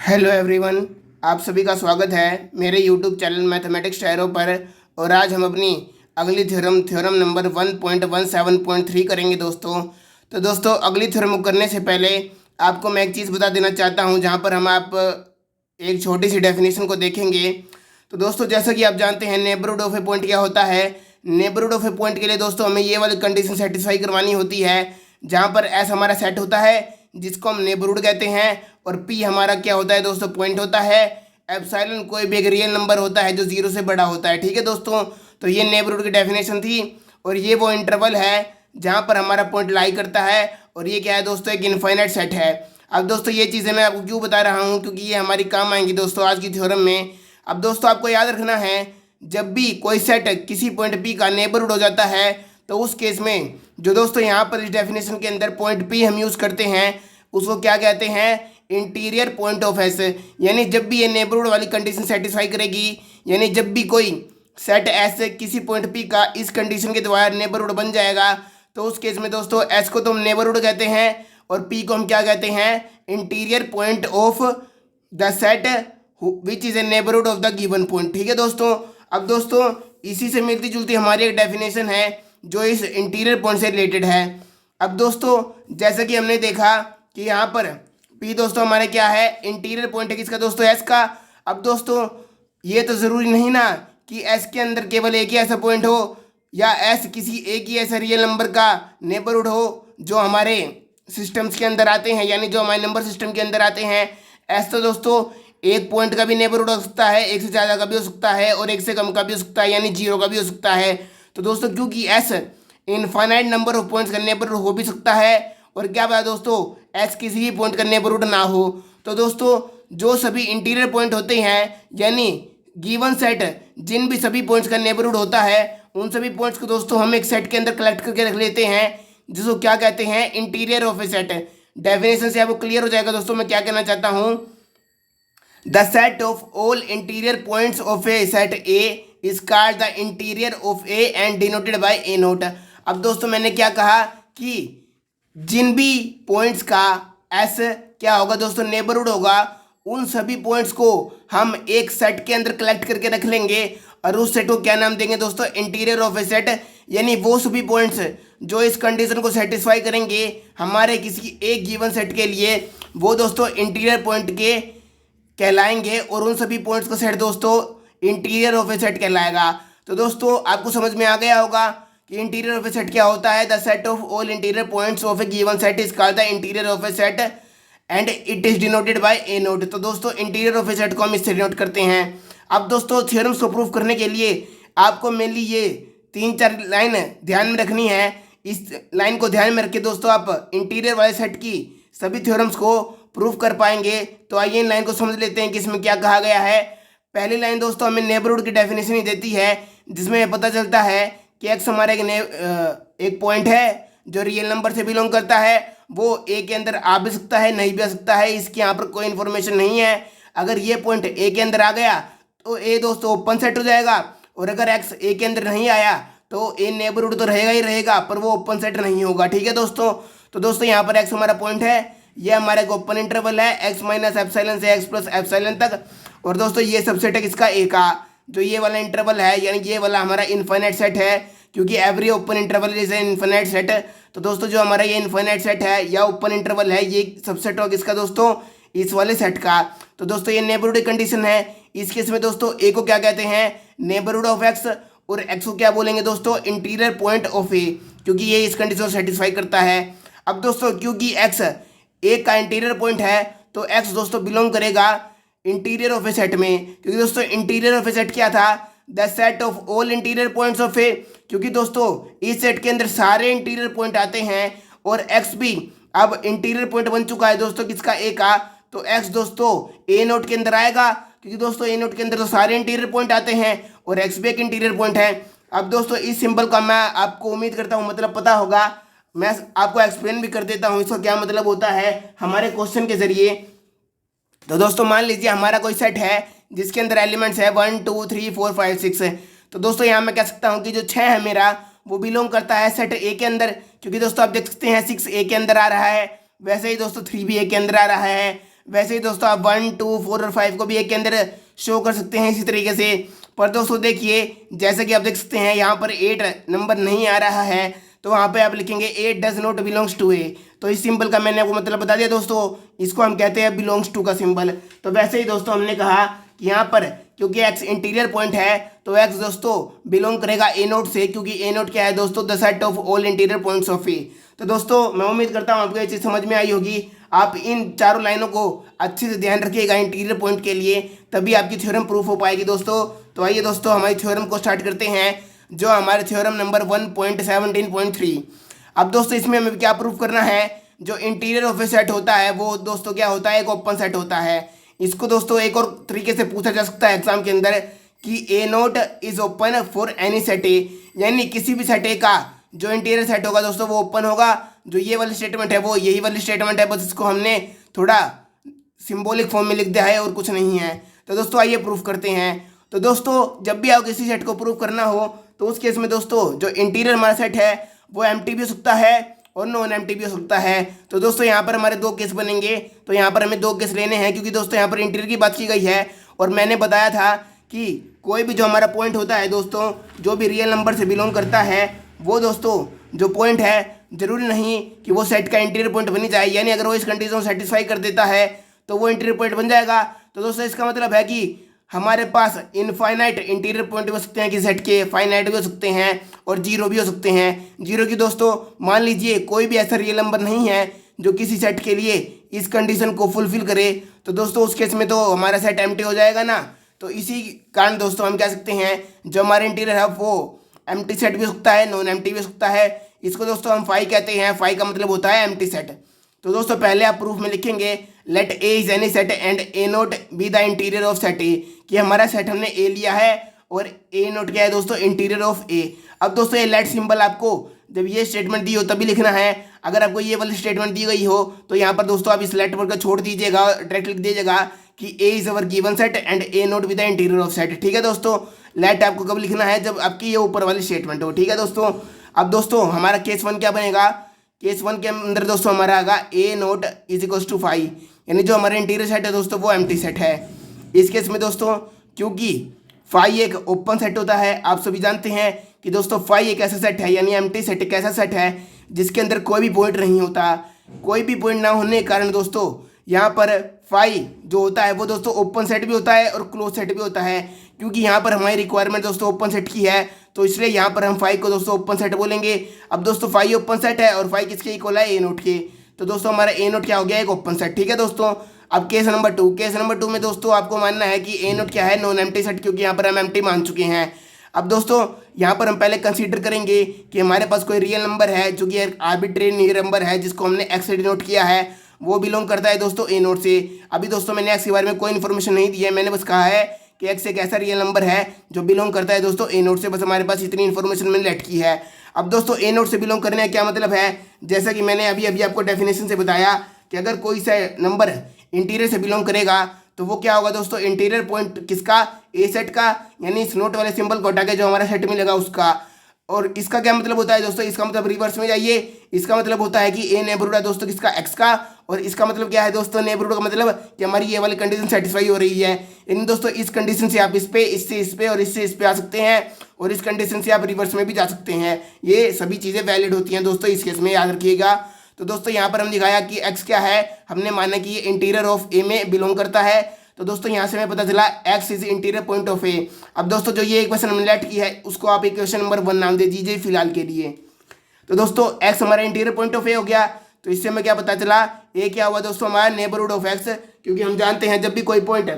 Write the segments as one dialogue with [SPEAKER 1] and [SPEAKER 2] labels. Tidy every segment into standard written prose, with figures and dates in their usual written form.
[SPEAKER 1] Hello everyone. आप सभी का स्वागत है मेरे यूट्यूब चैनल मैथमेटिक्स टैरो पर। और आज हम अपनी अगली थ्योरम नंबर 1.17.3 करेंगे दोस्तों। तो दोस्तों अगली थ्योरम को करने से पहले आपको मैं एक चीज़ बता देना चाहता हूं, जहां पर हम आप एक छोटी सी डेफिनेशन को देखेंगे। तो दोस्तों जैसा कि आप जानते हैं नेबरहुड ऑफ ए पॉइंट क्या होता है। नेबरहुड ऑफ ए पॉइंट के लिए दोस्तों हमें ये वाली कंडीशन सेटिस्फाई करवानी होती है, जहाँ पर एस हमारा सेट होता है जिसको हम नेबरहुड कहते हैं, और पी हमारा क्या होता है दोस्तों, पॉइंट होता है। एप्सिलॉन कोई भी एक रियल नंबर होता है जो जीरो से बड़ा होता है। ठीक है दोस्तों, तो ये नेबरहुड की डेफिनेशन थी। और ये वो इंटरवल है जहाँ पर हमारा पॉइंट लाई करता है, और ये क्या है दोस्तों, एक इनफाइनाइट सेट है। अब दोस्तों ये चीज़ें मैं आपको क्यों बता रहा हूँ, क्योंकि ये हमारी काम आएंगी दोस्तों आज की थ्योरम में। अब दोस्तों आपको याद रखना है, जब भी कोई सेट किसी पॉइंट पी का नेबरहुड हो जाता है, तो उस केस में जो दोस्तों यहाँ पर इस डेफिनेशन के अंदर पॉइंट पी हम यूज़ करते हैं उसको क्या कहते हैं, इंटीरियर पॉइंट ऑफ एस। यानी जब भी ये नेबरहुड वाली कंडीशन सेटिस्फाई करेगी, यानी जब भी कोई सेट एस किसी पॉइंट पी का इस कंडीशन के द्वारा नेबरहुड बन जाएगा, तो उस केस में दोस्तों एस को तो हम नेबरहुड कहते हैं और पी को हम क्या कहते हैं, interior point of the set which is a neighbourhood of the given point. ठीक है दोस्तों। अब दोस्तों इसी से मिलती जुलती हमारी एक डेफिनेशन है जो इस इंटीरियर पॉइंट से रिलेटेड है। अब दोस्तों जैसा कि हमने देखा कि यहाँ पर P दोस्तों हमारे क्या है, इंटीरियर पॉइंट है किसका दोस्तों, S का। अब दोस्तों ये तो ज़रूरी नहीं ना कि S के अंदर केवल एक ही ऐसा पॉइंट हो, या S किसी एक ही ऐसा रियल नंबर का नेबरहुड हो जो हमारे सिस्टम्स के अंदर आते हैं, यानी जो हमारे नंबर सिस्टम के अंदर आते हैं। S तो दोस्तों एक पॉइंट का भी नेबरहुड हो सकता है, एक से ज़्यादा का भी हो सकता है, और एक से कम का भी हो सकता है, यानी जीरो का भी हो सकता है। तो दोस्तों क्योंकि S infinite number of points का नेबरहुड हो भी सकता है, और क्या पता दोस्तों एस किसी भी पॉइंट का नेबरहुड ना हो। तो दोस्तों जो सभी इंटीरियर पॉइंट होते हैं, यानी गिवन सेट जिन भी सभी पॉइंट्स का नेबरहुड होता है, उन सभी पॉइंट्स को दोस्तों हम एक सेट के अंदर कलेक्ट करके रख लेते हैं, जिसको क्या कहते हैं, interior of A set. Definition से आपको क्लियर हो जाएगा दोस्तों मैं क्या कहना चाहता हूँ। The set of all interior points of A set A is called the interior of A and denoted by A note. अब दोस्तों मैंने क्या कहा कि जिन भी पॉइंट्स का एस क्या होगा दोस्तों, नेबरहुड होगा, उन सभी पॉइंट्स को हम एक सेट के अंदर कलेक्ट करके रख लेंगे, और उस सेट को क्या नाम देंगे दोस्तों, इंटीरियर ऑफ ए सेट। यानी वो सभी पॉइंट्स जो इस कंडीशन को सेटिस्फाई करेंगे हमारे किसी एक गिवन सेट के लिए, वो दोस्तों इंटीरियर पॉइंट के कहलाएंगे, और उन सभी पॉइंट्स का सेट दोस्तों इंटीरियर ऑफ ए सेट कहलाएगा। तो दोस्तों आपको समझ में आ गया होगा कि इंटीरियर ऑफ ए सेट क्या होता है। The set of all interior points of A given set is called the interior of A set and it is denoted by A naught. तो दोस्तों इंटीरियर ऑफ ए सेट को हम इससे denote करते हैं। अब दोस्तों थ्योरम्स को प्रूव करने के लिए आपको मेनली ये 3-4 लाइन ध्यान में रखनी है। इस लाइन को ध्यान में रख के दोस्तों आप इंटीरियर वाले सेट की सभी थ्योरम्स को प्रूव कर पाएंगे। तो आइए इन लाइन को समझ लेते हैं कि इसमें क्या कहा गया है। पहली लाइन दोस्तों हमें नेबरहुड की डेफिनेशन ही देती है, जिसमें पता चलता है कि एक्स हमारे एक पॉइंट है जो रियल नंबर से बिलोंग करता है, वो ए के अंदर आ भी सकता है, नहीं भी आ सकता है, इसकी यहाँ पर कोई इन्फॉर्मेशन नहीं है। अगर ये पॉइंट ए के अंदर आ गया तो ए दोस्तों ओपन सेट हो जाएगा, और अगर एक्स ए के अंदर नहीं आया तो ए नेबरहुड तो रहेगा ही रहेगा, पर वो ओपन सेट नहीं होगा। ठीक है दोस्तों। तो दोस्तों यहाँ पर एक्स हमारा पॉइंट है, ये हमारा एक ओपन इंटरवल है एक्स माइनस एप्सिलॉन से एक्स प्लस एप्सिलॉन तक, और दोस्तों ये सबसेट है किसका, ए का। जो ये वाला इंटरवल है यानी ये वाला हमारा इनफाइनाइट सेट है, क्योंकि every open interval is an infinite set. तो दोस्तों जो हमारा ये इनफाइनाइट सेट है या ओपन इंटरवल है, ये सबसेट होगा किसका दोस्तों, इस वाले सेट का। तो दोस्तों ये नेबरहुड कंडीशन है। इस केस में दोस्तों ए को क्या कहते हैं, नेबरहुड ऑफ एक्स, और एक्स को क्या बोलेंगे दोस्तों, इंटीरियर पॉइंट ऑफ ए, क्योंकि ये इस कंडीशन को सेटिस्फाई करता है। अब दोस्तों क्योंकि एक्स ए का इंटीरियर पॉइंट है, तो एक्स दोस्तों बिलोंग करेगा इंटीरियर ऑफ ए सेट में, क्योंकि दोस्तों इंटीरियर ऑफ ए सेट क्या था, the set of all interior points of A, क्योंकि दोस्तों इस सेट के अंदर सारे इंटीरियर पॉइंट आते हैं, और एक्स भी अब इंटीरियर पॉइंट बन चुका है दोस्तों किसका, ए का। तो एक्स दोस्तों ए नोट के अंदर आएगा, क्योंकि दोस्तों ए नोट के अंदर तो सारे इंटीरियर पॉइंट आते हैं, और एक्स भी एक इंटीरियर पॉइंट है। अब दोस्तों इस सिंबल का मैं आपको उम्मीद करता हूँ मतलब पता होगा, मैं आपको एक्सप्लेन भी कर देता हूँ इसका क्या मतलब होता है हमारे क्वेश्चन के जरिए। तो दोस्तों मान लीजिए हमारा कोई सेट है जिसके अंदर एलिमेंट्स है 1 2 3 4 5 6 है। तो दोस्तों यहाँ मैं कह सकता हूँ कि जो 6 है मेरा वो बिलोंग करता है सेट ए के अंदर, क्योंकि दोस्तों आप देख सकते हैं 6 ए के अंदर आ रहा है, वैसे ही दोस्तों 3 भी ए के अंदर आ रहा है, वैसे ही दोस्तों आप 1, 2, 4 और 5 को भी एक के अंदर शो कर सकते हैं इसी तरीके से। पर दोस्तों देखिए, जैसा कि आप देख सकते हैं यहाँ पर 8 नंबर नहीं आ रहा है, तो वहाँ पे आप लिखेंगे 8 डज नॉट बिलोंग्स टू ए। तो इस सिंबल का मैंने आपको मतलब बता दिया दोस्तों, इसको हम कहते हैं बिलोंग्स टू का सिंबल। तो वैसे ही दोस्तों हमने कहा कि यहाँ पर क्योंकि एक्स इंटीरियर पॉइंट है, तो एक्स दोस्तों बिलोंग करेगा ए नोट से, क्योंकि ए नोट क्या है दोस्तों, the set of all interior points of A. तो दोस्तों मैं उम्मीद करता हूँ आपको ये चीज़ समझ में आई होगी। आप इन चारों लाइनों को अच्छे से ध्यान रखिएगा इंटीरियर पॉइंट के लिए, तभी आपकी थ्योरम प्रूफ हो पाएगी दोस्तों। तो आइए दोस्तों हमारी थ्योरम को स्टार्ट करते हैं, जो हमारे थ्योरम नंबर 1.17.3। अब दोस्तों इसमें हमें क्या प्रूफ करना है, जो इंटीरियर ऑफ ए सेट होता है वो दोस्तों क्या होता है, एक ओपन सेट होता है। इसको दोस्तों एक और तरीके से पूछा जा सकता है एग्जाम के अंदर कि A naught is open for any set A, यानी किसी भी सेट ए का जो इंटीरियर सेट होगा दोस्तों वो ओपन होगा। जो ये वाली स्टेटमेंट है वो यही वाली स्टेटमेंट है, बस इसको हमने थोड़ा सिंबॉलिक फॉर्म में लिख दिया है और कुछ नहीं है। तो दोस्तों आइए प्रूफ करते हैं। तो दोस्तों जब भी आपको किसी सेट को प्रूफ करना हो, तो उस केस में दोस्तों जो इंटीरियर हमारा सेट है वो एम्प्टी भी हो सकता है और नॉन एम्प्टी भी हो सकता है। तो दोस्तों यहाँ पर हमारे दो केस बनेंगे, तो यहाँ पर हमें दो केस लेने हैं, क्योंकि दोस्तों यहाँ पर इंटीरियर की बात की गई है। और मैंने बताया था कि कोई भी जो हमारा पॉइंट होता है दोस्तों, जो भी रियल नंबर से बिलोंग करता है, वो दोस्तों जो पॉइंट है जरूरी नहीं कि वो सेट का इंटीरियर पॉइंट बनी जाए, यानी अगर वो इस कंडीशन को सेटिस्फाई कर देता है तो वो इंटीरियर पॉइंट बन जाएगा। तो दोस्तों इसका मतलब है कि हमारे पास इनफाइनाइट इंटीरियर पॉइंट भी हो सकते हैं कि सेट के, फाइनाइट भी हो सकते हैं और जीरो भी हो सकते हैं। जीरो की दोस्तों मान लीजिए कोई भी ऐसा रियल नंबर नहीं है जो किसी सेट के लिए इस कंडीशन को फुलफिल करे, तो दोस्तों उस केस में तो हमारा सेट एम्प्टी हो जाएगा ना। तो इसी कारण दोस्तों हम कह सकते हैं जो हमारा इंटीरियर है वो एम्प्टी सेट भी हो सकता है, नॉन एम्प्टी भी हो सकता है। इसको दोस्तों हम फाई कहते हैं, फाई का मतलब होता है एम्प्टी सेट। तो दोस्तों पहले आप प्रूफ में लिखेंगे let A is any set and A naught be the interior of set A, कि हमारा सेट हमने ए लिया है और ए नोट क्या है दोस्तों, इंटीरियर ऑफ ए। अब दोस्तों ये लेट सिंबल आपको जब ये स्टेटमेंट दी हो तभी लिखना है। अगर आपको ये वाली स्टेटमेंट दी गई हो तो यहाँ पर दोस्तों आप इस लेट वर्ड को छोड़ दीजिएगा, डायरेक्ट लिख दीजिएगा कि A is our given set and A naught be the interior of set. ठीक है दोस्तों, लेट आपको कब लिखना है, जब आपकी ये ऊपर वाली स्टेटमेंट हो। ठीक है दोस्तों, अब दोस्तों हमारा केस 1 क्या बनेगा, केस 1 के अंदर दोस्तों हमारा आएगा ए नोट इज इक्वल्स टू 5, यानी जो हमारा इंटीरियर सेट है दोस्तों वो एम्प्टी सेट है। इस केस में दोस्तों क्योंकि 5 एक ओपन सेट होता है, आप सभी जानते हैं कि दोस्तों 5 एक ऐसा सेट है, यानी एम्प्टी सेट एक ऐसा सेट है जिसके अंदर कोई भी पॉइंट नहीं होता। कोई भी पॉइंट ना होने के कारण दोस्तों यहाँ पर 5 जो होता है वो दोस्तों ओपन सेट भी होता है और क्लोज सेट भी होता है। क्योंकि यहाँ पर हमारी रिक्वायरमेंट दोस्तों ओपन सेट की है, तो इसलिए यहाँ पर हम 5 को दोस्तों ओपन सेट बोलेंगे। अब दोस्तों 5 ओपन सेट है और 5 किसके इक्वल है, ए नोट के। तो दोस्तों हमारा ए नोट क्या हो गया, एक ओपन सेट। ठीक है दोस्तों, अब केस नंबर 2, केस नंबर 2 में दोस्तों आपको मानना है कि ए नोट क्या है, नॉन एम्प्टी सेट, क्योंकि यहाँ पर हम एम्प्टी मान चुके हैं। अब दोस्तों यहाँ पर हम पहले कंसीडर करेंगे कि हमारे पास कोई रियल नंबर है जो कि एक आर्बिट्रेरी नंबर है जिसको हमने एक्स से डिनोट किया है, वो बिलोंग करता है दोस्तों ए नोट से। अभी दोस्तों मैंने एक्स के बारे में कोई इन्फॉर्मेशन नहीं दी है, मैंने बस कहा है कि एक्स एक ऐसा रियल नंबर है जो बिलोंग करता है दोस्तों ए नोट से, बस हमारे पास इतनी इन्फॉर्मेशन मैंने लेट की है। अब दोस्तों ए नोट से बिलोंग करने का क्या मतलब है, जैसा कि मैंने अभी अभी आपको डेफिनेशन से बताया कि अगर कोई सा नंबर इंटीरियर से बिलोंग करेगा तो वो क्या होगा दोस्तों, इंटीरियर पॉइंट किसका, ए सेट का, यानी इस नोट वाले सिंबल को हटा के जो हमारा सेट मिलेगा उसका। और इसका क्या मतलब होता है दोस्तों, इसका मतलब रिवर्स में जाइए, इसका मतलब होता है कि ए नेबरहुड है दोस्तों किसका, एक्स का। और इसका मतलब क्या है दोस्तों, नेबरहुड का मतलब कि हमारी ये वाली कंडीशन सेटिस्फाई हो रही है। इन दोस्तों इस कंडीशन से आप इस पे, इससे इस पे और इससे इस पे आ सकते हैं, और इस कंडीशन से आप रिवर्स में भी जा सकते हैं। ये सभी चीज़ें वैलिड होती हैं दोस्तों, इस केस में याद रखिएगा। तो दोस्तों यहाँ पर हम दिखाया कि एक्स क्या है, हमने माना कि ये इंटीरियर ऑफ ए में बिलोंग करता है। तो दोस्तों यहाँ से हमें पता चला x is interior point of A. अब दोस्तों जो ये इक्वेशन हमने लेट की है उसको आप इक्वेशन नंबर 1 नाम दे दीजिए फिलहाल के लिए। तो दोस्तों एक्स हमारा इंटीरियर पॉइंट ऑफ ए हो गया, तो इससे हमें क्या पता चला, ए क्या हुआ दोस्तों, हमारा नेबरहुड ऑफ एक्स। क्योंकि हम जानते हैं जब भी कोई पॉइंट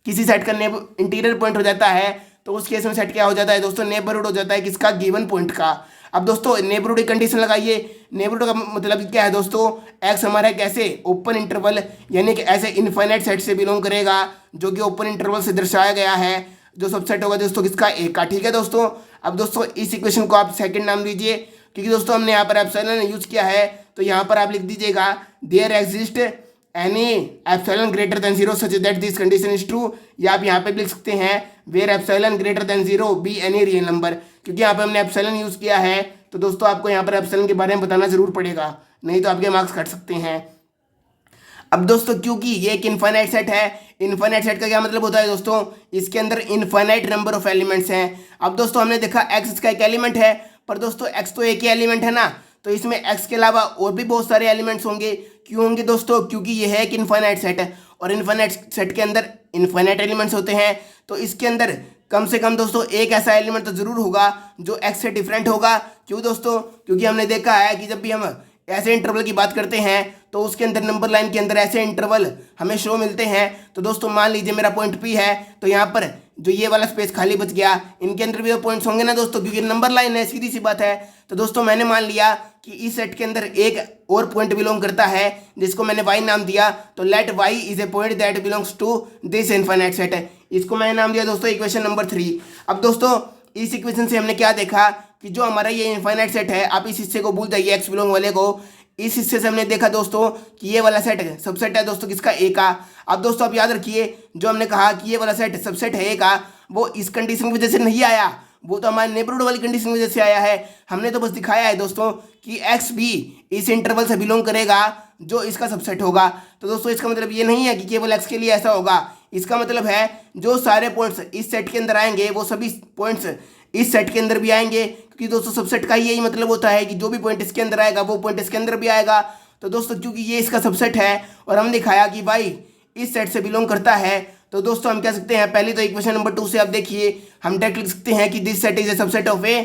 [SPEAKER 1] किसी सेट का इंटीरियर पॉइंट हो जाता है तो उस केस में सेट क्या हो जाता है दोस्तों, नेबरहुड हो जाता है किसका, गिवन पॉइंट का। अब दोस्तों नेबरहुड की कंडीशन लगाइए, नेबरहुड का मतलब क्या है दोस्तों, एक्स हमारा एक ऐसे ओपन इंटरवल यानी कि ऐसे इनफाइनाइट सेट से बिलोंग करेगा जो कि ओपन इंटरवल से दर्शाया गया है, जो सबसेट होगा दोस्तों किसका, ए का। ठीक है दोस्तों, अब दोस्तों इस इक्वेशन को आप सेकंड नाम दीजिए, क्योंकि दोस्तों हमने यहाँ पर एप्सिलॉन यूज किया है, तो यहाँ पर आप लिख दीजिएगा there exist any epsilon greater than 0 such that this condition is true, या आप यहाँ पे लिख सकते हैं where epsilon greater than 0 be any real number. क्योंकि यहाँ पे हमने एप्सिलॉन यूज किया है तो दोस्तों आपको यहाँ पर एप्सिलॉन के बारे में बताना जरूर पड़ेगा, नहीं तो आपके मार्क्स कट सकते हैं। अब दोस्तों क्योंकि ये एक इनफाइनाइट सेट है, इनफाइनाइट सेट का क्या मतलब होता है दोस्तों, इसके अंदर इनफाइनाइट नंबर ऑफ एलिमेंट्स हैं। अब दोस्तों हमने देखा एक्स इसका एक एलिमेंट है, पर दोस्तों एक्स तो एक ही एलिमेंट है ना, तो इसमें एक्स के अलावा और भी बहुत सारे एलिमेंट्स होंगे। क्यों होंगे दोस्तों, क्योंकि ये है एक इनफाइनाइट सेट है और इनफाइनाइट सेट के अंदर इनफाइनाइट एलिमेंट्स होते हैं, तो इसके अंदर कम से कम दोस्तों एक ऐसा एलिमेंट तो जरूर होगा जो एक्स से डिफरेंट होगा। क्यों दोस्तों, क्योंकि हमने देखा है कि जब भी हम ऐसे इंटरवल की बात करते हैं तो उसके अंदर नंबर लाइन के अंदर ऐसे इंटरवल हमें शो मिलते हैं। तो दोस्तों मान लीजिए मेरा पॉइंट पी है, तो यहाँ पर जो ये वाला स्पेस खाली बच गया, इनके अंदर भी वो पॉइंट्स होंगे ना दोस्तों, क्योंकि नंबर लाइन है, सीधी सी बात है। तो दोस्तों मैंने मान लिया कि इस सेट के अंदर एक और पॉइंट बिलोंग करता है जिसको मैंने वाई नाम दिया, तो let Y is a point that belongs to this infinite set है, इसको मैंने नाम दिया दोस्तों इक्वेशन नंबर 3। अब दोस्तों इस इक्वेशन से हमने क्या देखा कि जो हमारा ये इनफाइनाइट सेट है, आप इस हिस्से को भूल जाइए एक्स बिलोंग वाले को, इस हिस्से से हमने देखा दोस्तों कि ये वाला सेट सबसेट है दोस्तों किसका, ए का। अब दोस्तों आप याद रखिए जो हमने कहा कि ये वाला सेट सबसेट है ए का, वो इस कंडीशन की वजह से नहीं आया, वो तो हमारे नेबरहुड वाली कंडीशन की वजह से आया है। हमने तो बस दिखाया है दोस्तों कि एक्स भी इस इंटरवल से बिलोंग करेगा जो इसका सबसेट होगा। तो दोस्तों इसका मतलब ये नहीं है कि केवल एक्स के लिए ऐसा होगा, इसका मतलब है जो सारे पॉइंट्स इस सेट के अंदर आएंगे वो सभी पॉइंट्स इस सेट के अंदर भी आएंगे, क्योंकि दोस्तों सबसेट का यही मतलब होता है कि जो भी पॉइंट इसके अंदर आएगा वो पॉइंट इसके अंदर भी आएगा। तो दोस्तों क्योंकि ये इसका सबसेट है और हम दिखाया कि भाई इस सेट से बिलोंग करता है, तो दोस्तों हम कह सकते हैं पहले तो इक्वेशन नंबर 2 से आप देखिए हम डायरेक्ट लिख सकते हैं कि this set is a subset of A,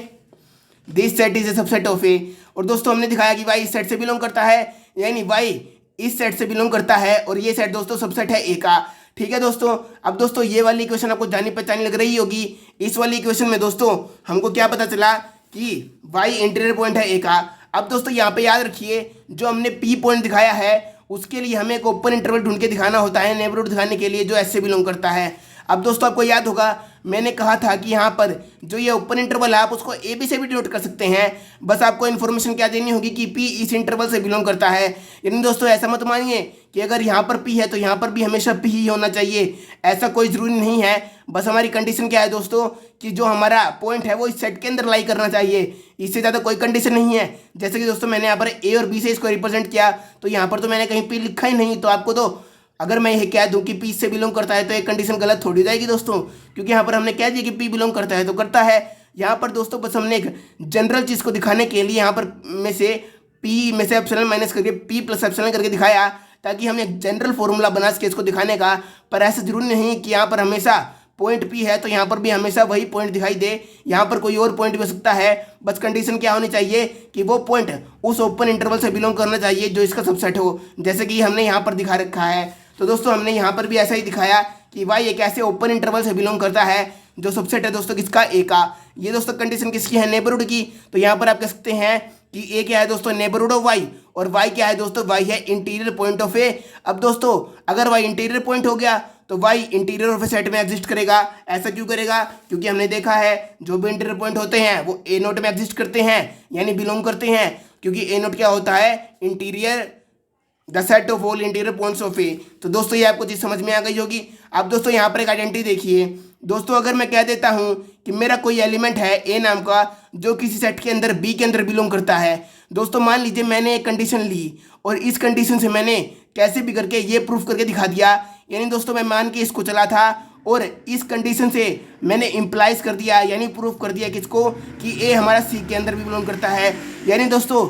[SPEAKER 1] this set is a subset of A. और दोस्तों हमने दिखाया कि वाई इस सेट से बिलोंग करता है, यानी वाई इस सेट से बिलोंग करता है और ये सेट दोस्तों सबसेट है ए का। ठीक है दोस्तों, अब दोस्तों ये वाली इक्वेशन आपको जानी पहचानी लग रही होगी। इस वाली इक्वेशन में दोस्तों हमको क्या पता चला कि वाई इंटीरियर पॉइंट है ए का। अब दोस्तों यहाँ पे याद रखिए जो हमने पी पॉइंट दिखाया है उसके लिए हमें एक ओपन इंटरवल ढूंढ के दिखाना होता है नेबरहुड दिखाने के लिए जो एस से बिलोंग करता है। अब दोस्तों आपको याद होगा मैंने कहा था कि यहाँ पर जो ये ओपन इंटरवल है आप उसको ए बी से भी डिनोट कर सकते हैं, बस आपको इन्फॉर्मेशन क्या देनी होगी कि पी इस इंटरवल से बिलोंग करता है। यानी दोस्तों ऐसा मत मानिए कि अगर यहाँ पर पी है तो यहाँ पर भी हमेशा पी ही होना चाहिए, ऐसा कोई ज़रूरी नहीं है। बस हमारी कंडीशन क्या है दोस्तों कि जो हमारा पॉइंट है वो इस सेट के अंदर लाई करना चाहिए, इससे ज़्यादा कोई कंडीशन नहीं है। जैसे कि दोस्तों मैंने यहाँ पर ए और बी से इसको रिप्रेजेंट किया, तो यहाँ पर तो मैंने कहीं पी लिखा ही नहीं, तो आपको तो अगर मैं ये कह दूं कि पी से बिलोंग करता है तो एक कंडीशन गलत थोड़ी जाएगी दोस्तों, क्योंकि यहाँ पर हमने कह दिया कि पी बिलोंग करता है तो करता है। यहाँ पर दोस्तों बस हमने एक जनरल चीज़ को दिखाने के लिए यहाँ पर में से पी में से एप्सिलॉन माइनस करके पी प्लस एप्सिलॉन करके दिखाया, ताकि हम एक जनरल फॉर्मूला बना सके इसको दिखाने का। पर ऐसा जरूरी नहीं कि यहाँ पर हमेशा पॉइंट पी है तो यहाँ पर भी हमेशा वही पॉइंट दिखाई दे, यहाँ पर कोई और पॉइंट भी हो सकता है। बस कंडीशन क्या होनी चाहिए कि वो पॉइंट उस ओपन इंटरवल से बिलोंग करना चाहिए जो इसका सबसेट हो, जैसे कि हमने यहाँ पर दिखा रखा है। तो दोस्तों हमने यहाँ पर भी ऐसा ही दिखाया कि वाई एक ऐसे ओपन इंटरवल से बिलोंग करता है जो सबसेट है दोस्तों किसका, ए का। ये दोस्तों कंडीशन किसकी है, नेबरहुड की। तो यहाँ पर आप कह सकते हैं कि ए क्या है दोस्तों, नेबरहुड ऑफ वाई, और वाई क्या है दोस्तों, वाई है इंटीरियर पॉइंट ऑफ ए। अब दोस्तों अगर वाई इंटीरियर पॉइंट हो गया तो Y interior of A set में एग्जिस्ट करेगा। ऐसा क्यों करेगा, क्योंकि हमने देखा है जो भी इंटीरियर पॉइंट होते हैं वो ए नोट में एग्जिस्ट करते हैं, यानी बिलोंग करते हैं, क्योंकि ए नोट क्या होता है, interior the set of all interior points of A. तो दोस्तों ये आपको चीज़ समझ में आ गई होगी। अब दोस्तों यहाँ पर एक आइडेंटिटी देखिए दोस्तों, अगर मैं कह देता हूँ कि मेरा कोई एलिमेंट है ए नाम का जो किसी सेट के अंदर बी के अंदर बिलोंग करता है, दोस्तों मान लीजिए मैंने एक कंडीशन ली और इस कंडीशन से मैंने कैसे भी करके ये प्रूफ करके दिखा दिया, यानी दोस्तों मैं मान के इसको चला था और इस कंडीशन से मैंने इम्प्लाइज कर दिया, यानी प्रूफ कर दिया किसको, कि ए हमारा सी के अंदर भी बिलोंग करता है। यानी दोस्तों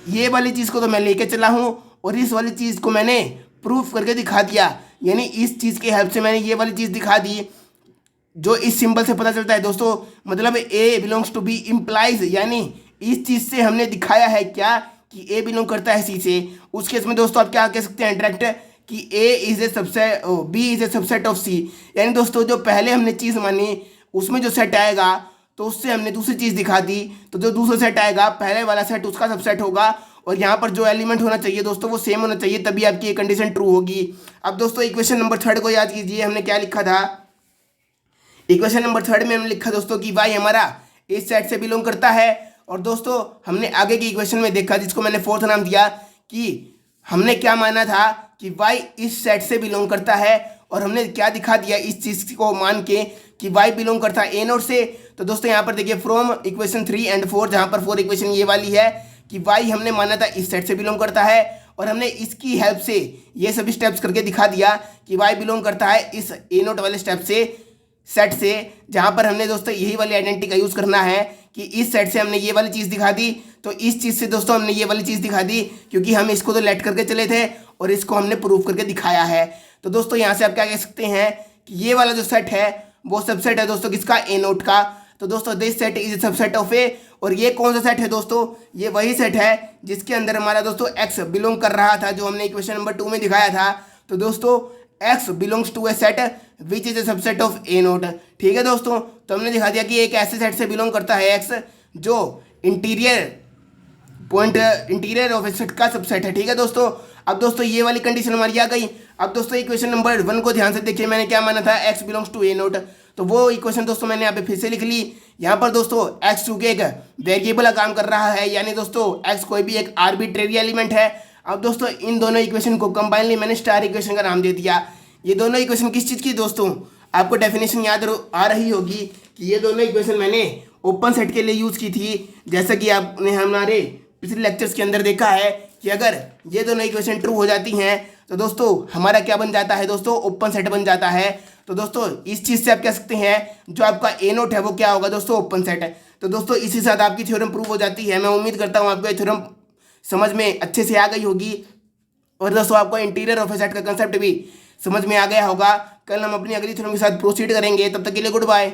[SPEAKER 1] ये वाली चीज़ को तो मैं लेके चला हूँ और इस वाली चीज़ को मैंने प्रूफ करके दिखा दिया, यानी इस चीज़ की हेल्प से मैंने ये वाली चीज़ दिखा दी जो इस सिंबल से पता चलता है दोस्तों, मतलब ए बिलोंग्स टू बी इम्प्लाइज, यानी इस चीज़ से हमने दिखाया है क्या कि ए बिलोंग करता है सी से। उस केस में दोस्तों आप क्या कह सकते हैं डायरेक्ट कि A is a subset, B is a subset of C. यानी दोस्तों जो पहले हमने चीज़ मानी उसमें जो सेट आएगा तो उससे हमने दूसरी चीज़ दिखा दी, तो जो दूसरा सेट आएगा पहले वाला सेट उसका सबसेट होगा और यहाँ पर जो एलिमेंट होना चाहिए दोस्तों वो सेम होना चाहिए, तभी आपकी ये कंडीशन ट्रू होगी। अब दोस्तों इक्वेशन नंबर 3 को याद कीजिए, हमने क्या लिखा था, इक्वेशन नंबर 3 में हमने लिखा दोस्तों कि वाई हमारा इस सेट से बिलोंग करता है। और दोस्तों हमने आगे की इक्वेशन में देखा जिसको मैंने 4th नाम दिया कि हमने क्या माना था कि वाई इस सेट से बिलोंग करता है, और हमने क्या दिखा दिया इस चीज़ को मान के कि वाई बिलोंग करता है ए नोट से। तो दोस्तों यहाँ पर देखिए फ्रॉम इक्वेशन 3 एंड 4, जहाँ पर 4 इक्वेशन ये वाली है कि वाई हमने माना था इस सेट से बिलोंग करता है और हमने इसकी हेल्प से ये सभी स्टेप्स करके दिखा दिया कि वाई बिलोंग करता है इस ए नोट वाले स्टेप से, सेट से, जहाँ पर हमने दोस्तों यही वाली आइडेंटिटी का यूज़ करना है कि इस सेट से हमने ये वाली चीज़ दिखा दी, तो इस चीज़ से दोस्तों हमने ये वाली चीज़ दिखा दी, क्योंकि हम इसको तो लेट करके चले थे और इसको हमने प्रूव करके दिखाया है। तो दोस्तों यहाँ से आप क्या कह सकते हैं कि ये वाला जो सेट है वो सबसेट है दोस्तों किसका, ए नोट का। तो दोस्तों this set is subset of A, और ये कौन सा सेट है दोस्तों, ये वही सेट है जिसके अंदर हमारा दोस्तों एक्स बिलोंग कर रहा था, जो हमने इक्वेशन नंबर 2 में दिखाया था। तो दोस्तों X belongs to a set which is a subset of A naught. ठीक है दोस्तों, तो हमने दिखा दिया कि एक ऐसे सेट से बिलोंग करता है एक्स जो इंटीरियर ऑफ ए सेट का सबसेट है। ठीक है दोस्तों, अब दोस्तों ये वाली कंडीशन हमारी आ गई। अब दोस्तों इक्वेशन नंबर 1 को ध्यान से देखिए, मैंने क्या माना था, X belongs to A naught, तो वो इक्वेशन दोस्तों मैंने यहाँ पे फिर से लिख ली। यहाँ पर दोस्तों एक्स चूंकि एक वेरिएबल का काम कर रहा है, यानी दोस्तों एक्स कोई भी एक आर्बिट्रेरी एलिमेंट है। अब दोस्तों इन दोनों इक्वेशन को कंबाइनली मैंने स्टार इक्वेशन का नाम दे दिया। ये दोनों इक्वेशन किस चीज़ की दोस्तों, आपको डेफिनेशन याद आ रही होगी कि ये दोनों इक्वेशन मैंने ओपन सेट के लिए यूज़ की थी। जैसा कि आपने हमारे पिछले लेक्चर्स के अंदर देखा है कि अगर ये दोनों इक्वेशन ट्रू हो जाती हैं तो दोस्तों हमारा क्या बन जाता है दोस्तों, ओपन सेट बन जाता है। तो दोस्तों इस चीज़ से आप कह सकते हैं जो आपका ए नोट है वो क्या होगा दोस्तों, ओपन सेट है। तो दोस्तों इसी साथ आपकी थ्योरम प्रूव हो जाती है। मैं उम्मीद करता हूँ आपको ये थ्योरम समझ में अच्छे से आ गई होगी, और दोस्तों आपको इंटीरियर ऑफ ए सेट का कंसेप्ट भी समझ में आ गया होगा। कल हम अपनी अगली थ्योरम के साथ प्रोसीड करेंगे, तब तक के लिए गुड बाय।